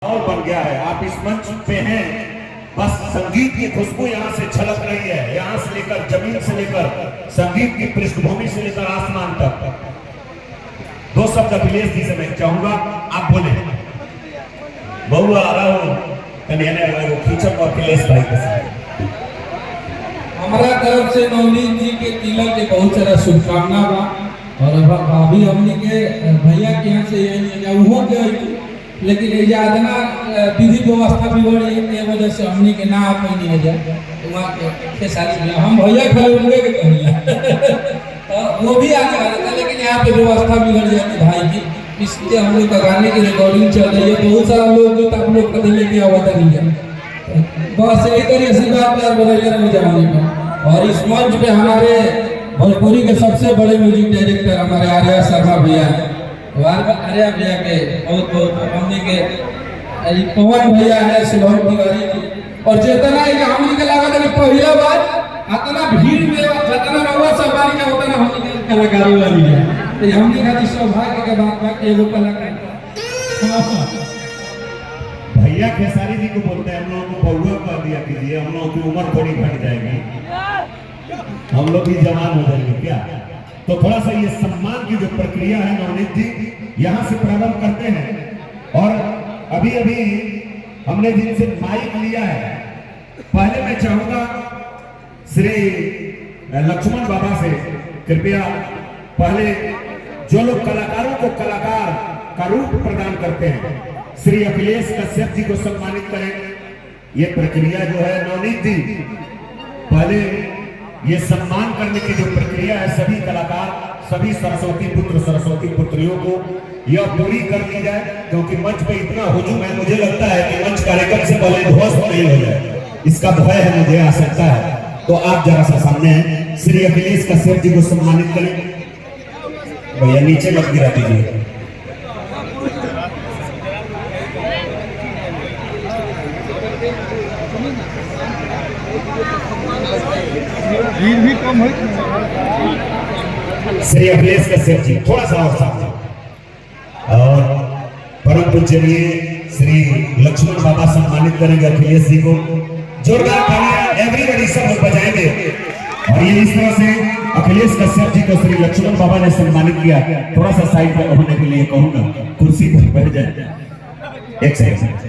और बन गया है। आप इस मंच पे हैं, बस संगीत की खुशबू यहाँ से छलक रही है, यहाँ से लेकर जमीन से लेकर संगीत की पृष्ठभूमि से लेकर आसमान तक। दो शब्द अखिलेश जी से मैं चाहूंगा, आप बोले। बहुआ आ रहा हूँ खींचक और अखिलेश भाई के साथ। हमारा तरफ से नवनीत जी के तिलक के बहुत सारा शुभकामना बा। और अभी हमने के भैया के यहाँ से वो के लेकिन इतना विधि व्यवस्था बिगड़ गई वजह से हमने के ना आ पाई है जाए वहाँ के सारी हम भैया खड़े उनके के कहलिए वो भी आगे आ रहा था, लेकिन यहाँ पे व्यवस्था बिगड़ जाती भाई की, इसलिए हम लोग का गाने की रिकॉर्डिंग चल रही है। बहुत सारा लोग जो आप लोग कभी लेके आवा था नहीं है, बस यही तरीके से बात यार बदल में जाने का। और इस मंच पे हमारे भोजपुरी के सबसे बड़े म्यूजिक डायरेक्टर हमारे आर्या शर्मा भैया है। आर्या भैया के बहुत बहुत हमने के पवन भैया है, शिवम तिवारी और जितना हमने के लागत है पहला बार इतना भीड़ में जितना रहुआ सब बारी का होता ना हमने के कलाकारों वाली है, तो हमने खातिर सौभाग्य के बात बा एगो कलाकार भैया खेसारी जी को बोलते हैं, हम लोगों को बहुआ कर दिया कीजिए, हम लोगों की उम्र थोड़ी घट जाएगी, हम लोग भी जवान हो जाएंगे क्या। तो थोड़ा सा ये सम्मान की जो प्रक्रिया है नवनीत जी यहाँ से प्रारंभ करते हैं। और अभी अभी हमने जिनसे माइक लिया है, पहले मैं चाहूंगा श्री लक्ष्मण बाबा से कृपया पहले जो लोग कलाकारों को कलाकार का रूप प्रदान करते हैं श्री अखिलेश कश्यप जी को सम्मानित करें। ये प्रक्रिया जो है नवनीत जी पहले ये सम्मान करने की जो प्रक्रिया है सभी कलाकार सभी सरस्वती पुत्र सरस्वती पुत्रियों को यह पूरी कर दी जाए, क्योंकि मंच पे इतना हुजूम है, मुझे लगता है कि मंच कार्यक्रम से पहले ध्वस्त नहीं हो जाए, इसका भय है, मुझे आशंका है। तो आप जरा सा सामने हैं, श्री अखिलेश कश्यप जी को सम्मानित करें। भैया नीचे मत गिरा दीजिए। भीड़ भी कम है। श्री अखिलेश कश्यप जी थोड़ा सा और सामने, और परम पूजनीय श्री लक्ष्मण बाबा सम्मानित करेंगे अखिलेश जी को। जोरदार तालियां एवरीबॉडी सब लोग बजाएंगे। और ये इस तरह से अखिलेश कश्यप जी को श्री लक्ष्मण बाबा ने सम्मानित किया। थोड़ा सा साइड पर होने के लिए कहूंगा, कुर्सी पर बैठ जाए। एक सेकंड।